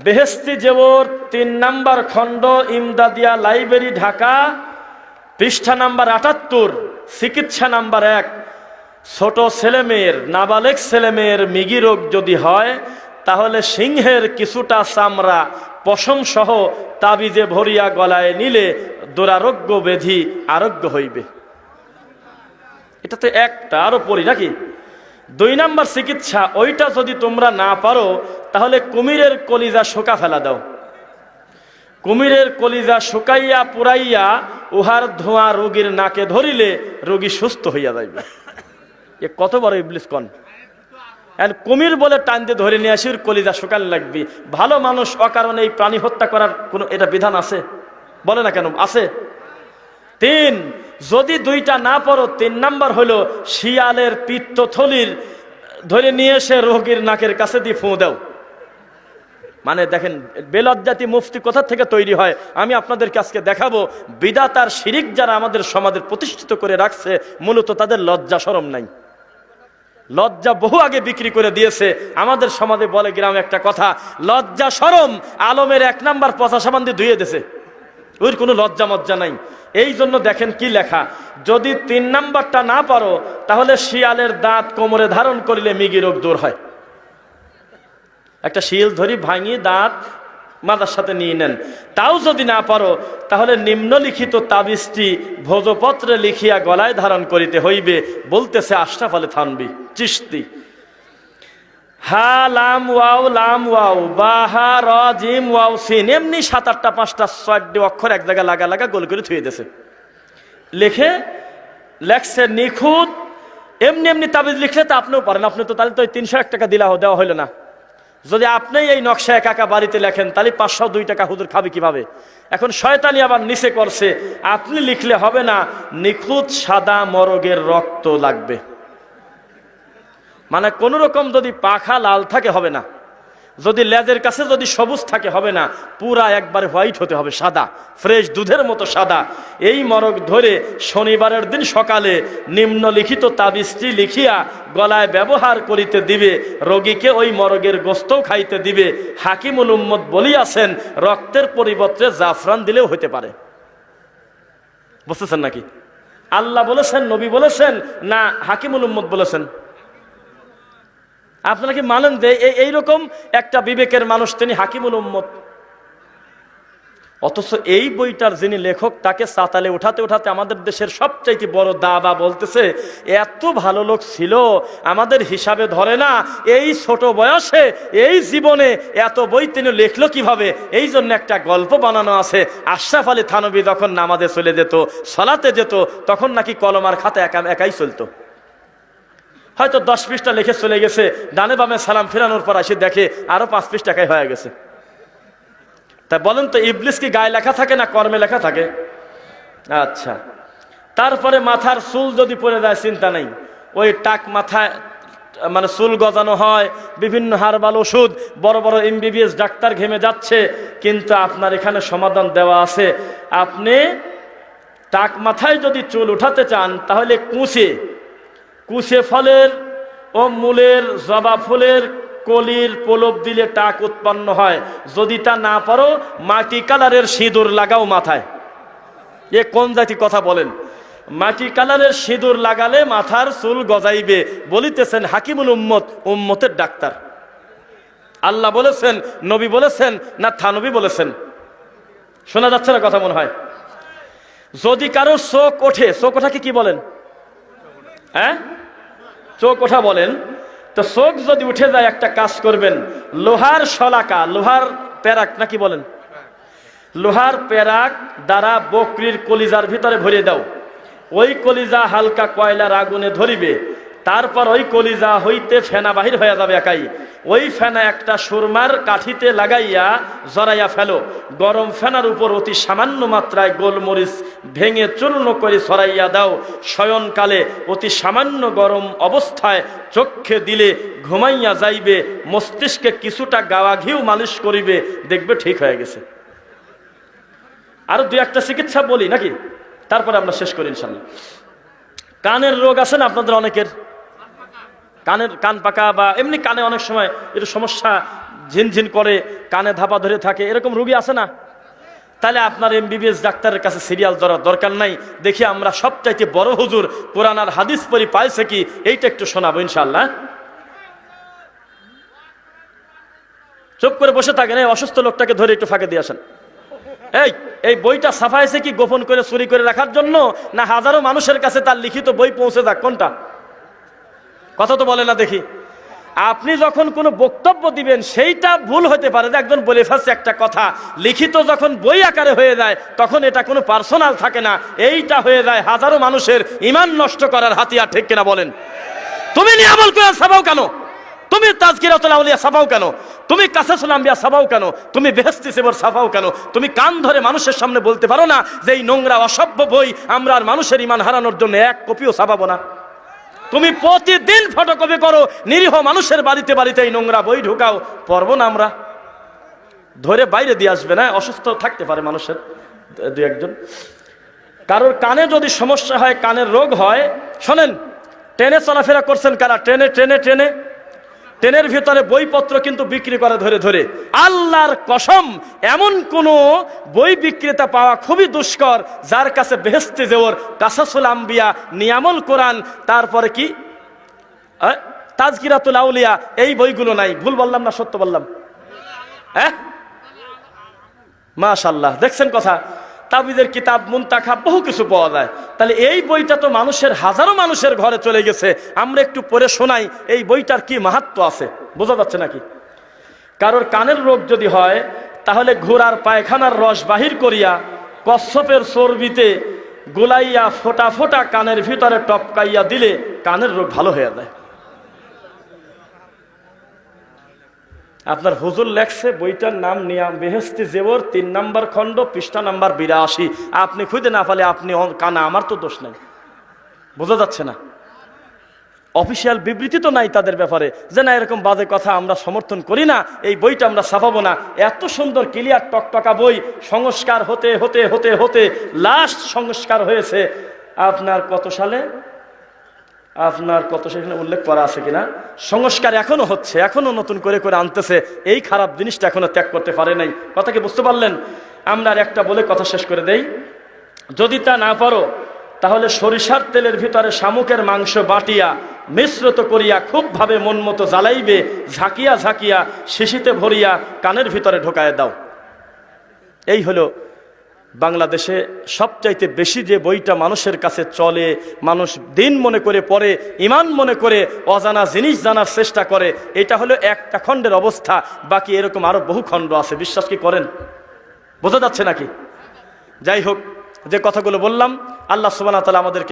বেহেস্তি জেবর ৩ নম্বর খণ্ড, ইমদাদিয়া লাইব্রেরি, ঢাকা, পৃষ্ঠা নাম্বার ৭৮, চিকিৎসা নাম্বার ১। ছোট ছেলেমেয়ের, নাবালেক ছেলেমেয়ের মৃগী রোগ যদি হয় তাহলে সিংহের কিছুটা চামড়া পশম সহ তাবিজে ভরিয়া গলায় নিলে দুরারোগ্য ব্যাধি আরোগ্য হইবে। এটা তো একটা, আরো পড়ি নাকি? ২ নম্বর চিকিৎসা, ওইটা যদি তোমরা না পারো তাহলে কুমিরের কলিজা শুকা ফেলা দাও। কুমিরের কলিজা শুকাইয়া পুরাইয়া উহার ধোঁয়া রোগীর নাকে ধরিলে রোগী সুস্থ হইয়া যাইবে। এ কত বড় ইবলিস কোন! কুমির বলে টান দিয়ে ধরে নিয়ে আসি, কলিজা শুকান লাগবে। ভালো মানুষ অকারণে এই প্রাণী হত্যা করার কোনো এটা বিধান আছে? বলে না কেন আছে? ৩, যদি 2টা না পারো, 3 নাম্বার হলো শিয়ালের পিত্তথলির ধরে নিয়ে এসে রোগীর নাকের কাছে দিয়ে ফুঁ দাও। মানে দেখেন বেলজ্জাতি মুফতি কোথা থেকে তৈরি হয় আমি আপনাদেরকে আজকে দেখাবো। বিদআত আর শিরিক যারা আমাদের সমাজে প্রতিষ্ঠিত করে রাখছে, মূলত তাদের লজ্জা শরম নাই। লজ্জা বহু আগে বিক্রি করে দিয়েছে। আমাদের সমাজে বলে গ্রামে একটা কথা, লজ্জা শরম আলমের 1 নাম্বার পচা সাবান দিয়ে ধুয়ে দিয়েছে, ওর কোনো লজ্জা মজ্জা নাই। এই জন্য দেখেন কি লেখা, যদি 3 নাম্বারটা না পারো তাহলে শিয়ালের দাঁত কোমরে ধারণ করিলে মৃগী রোগ দূর হয়। একটা শিল ধরি ভাঙি দাঁত মাথার সাথে নিয়ে নেন। তাও যদি না পারো তাহলে নিম্নলিখিত তাবিজটি ভোজপত্রে লিখিয়া গলায় ধারণ করিতে হইবে। বলতেছে আশরাফ আলী থানভী চিশতি। হা লাম ওয়াও বা হা র জিম ওয়াও সিন, এমনি 7-8টা 5টা 6টি অক্ষর এক জায়গায় লাগা লাগা গোল করে থুয়ে দিয়েছে। লেখছে নিখুঁত। এমনি এমনি তাবিজ লিখলে তো আপনিও পারেন। আপনি তো তাহলে তো 301 টাকা দেওয়া হইল না। যদি আপনি এই নকশা একা বাড়িতে লেখেন তাহলে 502 টাকা হুজুর খাবে কিভাবে? এখন শয়তানি আবার নিচে করছে, আপনি লিখলে হবে না, নিখুঁত সাদা মরগের রক্ত লাগবে। মানে কোন রকম যদি পাখা লাল থাকে হবে না, যদি লেজের কাছে যদি সবুজ থাকে হবে না, পুরা একবার হোয়াইট হতে হবে, সাদা, ফ্রেশ দুধের মতো সাদা। এই মরগ ধরে শনিবারের দিন সকালে নিম্নলিখিত তাবিজটি লিখিয়া গলায় ব্যবহার করিতে দিবে। রোগীকে ওই মরগের গোস্তও খাইতে দিবে। হাকিমুল উম্মত বলিয়াছেন রক্তের পরিবর্তে জাফরান দিলেও হইতে পারে। বুঝতেছেন নাকি? আল্লাহ বলেছেন, নবী বলেছেন, না হাকিমুল উম্মত বলেছেন? আপনারা কি মানেন যে এইরকম একটা বিবেকের মানুষ তিনি হাকিমুল উম্মত? অথচ এই বইটার যিনি লেখক তাকে চাতালে উঠাতে উঠাতে আমাদের দেশের সবচাইতে বড় দাবা বলতেছে, এত ভালো লোক ছিল আমাদের হিসাবে ধরে না। এই ছোট বয়সে এই জীবনে এত বই তিনি লেখলো কিভাবে? এই জন্য একটা গল্প বানানো আছে। আশরাফ আলী থানভী যখন নামাজে চলে যেত, সালাতে যেত, তখন নাকি কলমার খাতা একাই চলতো। হয়তো 10 পৃষ্ঠা লিখে চলে গেছে, ডানে বামে সালাম ফিরানোর পর এসে দেখে আরো 5 পৃষ্ঠায় হয়ে গেছে। তা বলেন তো ইবলিস কি গায়ে লেখা থাকে না কর্মে লেখা থাকে? আচ্ছা, তারপরে মাথার চুল যদি পড়ে যায় চিন্তা নেই, ওই টাক মাথায় মানে চুল গজানো হয়, বিভিন্ন হারবাল ওষুধ, বড় বড় MBBS ডাক্তার ঘেমে যাচ্ছে, কিন্তু আপনার এখানে সমাধান দেওয়া আছে। আপনি টাক মাথায় যদি চুল উঠাতে চান তাহলে কুচে ফলের ও মূলের জবা ফুলের কলির পলব দিলে টাক উৎপন্ন হয়। যদি তা না পারো মাটি কালারের সিঁদুর লাগাও মাথায়। এ কোন জাতি কথা বলেন? মাটি কালারের সিঁদুর লাগালে মাথার চুল গজাইবে। বলিতেছেন হাকিমুল উম্মত, উম্মতের ডাক্তার। আল্লাহ বলেছেন, নবী বলেছেন, না থানভী বলেছেন? শোনা যাচ্ছে না কথা মনে হয়? যদি কারো চোখ ওঠে, চোখ ওঠাকে কি বলেন? হ্যাঁ, চোখ ওঠা বলেন। তো চোখ যদি উঠে যায় একটা কাজ করবেন, লোহার শলাকা, লোহার প্যারাক নাকি বলেন, লোহার প্যারাক দ্বারা বকরির কলিজার ভিতরে ভরে দাও। ওই কলিজা হালকা কয়লার আগুনে ধরিবে। তারপর ওই কলিজা হইতে ফেনা বাহির হয়ে যাবে একাই। ওই ফেনা একটা সুরমার কাঠিতে লাগাইয়া জড়াইয়া ফেলো। গরম ফেনার উপর অতি সামান্য মাত্রায় গোলমরিচ ভেঙে চূর্ণ করে ছড়াইয়া দাও। শয়নকালে অতি সামান্য গরম অবস্থায় চক্ষে দিলে ঘুমাইয়া যাইবে। মস্তিষ্কে কিছুটা গাওয়া ঘিউ মালিশ করিবে, দেখবে ঠিক হয়ে গেছে। আরো 2-1টা চিকিৎসা বলি নাকি, তারপরে আমরা শেষ করি ইনশাল্লাহ। কানের রোগ আছে না আপনাদের অনেকের? কান পাকা বা এমনি কানে অনেক সময় একটু সমস্যা ঝিনঝিন করে, কানে ধাপা ধরে থাকে, এরকম রোগী আছে না? তাহলে আপনার এমবিবিএস ডাক্তারের কাছে সিরিয়াল ধরার দরকার নাই। দেখি আমরা সবচাইতে বড় হুজুর কোরআন আর হাদিস পড়ি পাইছে কি, এইটা একটু শোনাবো ইনশাআল্লাহ। চুপ করে বসে থাকেন, এই অসুস্থ লোকটাকে ধরে একটু ফাঁকে দিয়ে আসেন। এই বইটা ছাপাইছে কি গোপন করে চুরি করে রাখার জন্য, না হাজারো মানুষের কাছে তার লিখিত বই পৌঁছে যাক? কোনটা? কথা তো বলে না দেখি। আপনি যখন কোনো বক্তব্য দিবেন সেইটা ভুল হতে পারে, যে একজন বলে ফেলছে একটা কথা, লিখিত যখন বই আকারে হয়ে যায় তখন এটা কোনো পার্সোনাল থাকে না, এইটা হয়ে যায় হাজারো মানুষের ঈমান নষ্ট করার হাতিয়ার। ঠিক কিনা বলেন? তুমি নিয়ামল কোরআন ছাপাও কেন? তুমি তাজকিরাতুল আউলিয়া ছাপাও কেন? তুমি কাসাসুল আম্বিয়া ছাপাও কেন? তুমি বেহেশতি সিবর ছাপাও কেন? তুমি কান ধরে মানুষের সামনে বলতে পারো না যে এই নোংরা অসভ্য বই আমরা আর মানুষের ঈমান হারানোর জন্য এক কপিও ছাপাবো না? তুমি প্রতিদিন ফটোকপি করো, নিরীহ মানুষের বাড়িতে বাড়িতে এই নোংরা বই ঢুকাও, পড়বো না আমরা? ধরে বাইরে দিয়ে আসবে না? অসুস্থ থাকতে পারে মানুষের দু একজন। কারোর কানে যদি সমস্যা হয়, কানের রোগ হয়, শোনেন, ট্রেনে চলাফেরা করছেন কারা? ট্রেনের ভিতরে বইপত্র কিন্তু বিক্রি করে ধরে ধরে। আল্লাহর কসম, এমন কোন বই বিক্রেতা পাওয়া খুবই দুষ্কর যার কাছে বেহেশতি জেওর, কাসাসুল আম্বিয়া, নিয়ামুল কোরআন, তারপরে কি তাজকিরাতুল আউলিয়া, এই বইগুলো নাই। ভুল বললাম না সত্য বললাম? মাশাআল্লাহ, দেখছেন কথা? তাবিজের কিতাব, মুনতাখা, বহু কিছু পাওয়া যায়। তাহলে এই বইটা তো মানুষের, হাজারো মানুষের ঘরে চলে গেছে। আমরা একটু পড়ে শোনাই এই বইটার কি মাহাত্ম্য আছে, বোঝা যাচ্ছে নাকি? কারোর কানের রোগ যদি হয়, তাহলে ঘোড়ার পায়খানার রস বাহির করিয়া কচ্ছপের চর্বিতে গুলাইয়া ফোটা ফোটা কানের ভিতরে টপকাইয়া দিলে কানের রোগ ভালো হয়ে যায়। আপনার হুজুর লেখছে, বইটার নাম নিয়াম বেহেশতি জেবর, 3 নম্বর খণ্ড, পৃষ্ঠা নাম্বার 82। আপনি খুঁজে না পালে আপনি কানা, আমার তো দোষ নাই। বোঝা যাচ্ছে না? অফিসিয়াল বিবৃতি তো নাই তাদের ব্যাপারে যে না এরকম বাজে কথা আমরা সমর্থন করি না, এই বইটা আমরা ছাপাবো না। এত সুন্দর ক্লিয়ার টকটকা বই, সংস্কার হতে হতে হতে হতে লাস্ট সংস্কার হয়েছে আপনার কত সালে? আপনার কত সেখানে উল্লেখ করা আছে কিনা? সংস্কার এখনো হচ্ছে, এখনো নতুন করে করে আনতেছে। এই খারাপ জিনিসটা এখনো ত্যাগ করতে পারে নাই। কথা কি বুঝতে পারলেন? আমরা আর একটা বলে কথা শেষ করে দেই। যদি তা না পারো তাহলে সরিষার তেলের ভিতরে শামুকের মাংস বাটিয়া মিশ্রিত করিয়া খুব ভাবে মন মতো জ্বালাইবে, ঝাঁকিয়া ঝাঁকিয়া শিশিতে ভরিয়া কানের ভিতরে ঢোকায় দাও। এই হলো বাংলাদেশে সবচাইতে বেশি যে বইটা মানুষের কাছে চলে, মানুষ দিন মনে করে পড়ে, ঈমান মনে করে অজানা জিনিস জানার চেষ্টা করে, এটা হলো একটা খণ্ডের অবস্থা। বাকি এরকম আরো বহু খণ্ড আছে। বিশ্বাস কি করেন? বোঝা যাচ্ছে নাকি? যাই হোক, যে কথাগুলো বললাম, আল্লাহ সুবহানাহু ওয়া তাআলা আমাদেরকে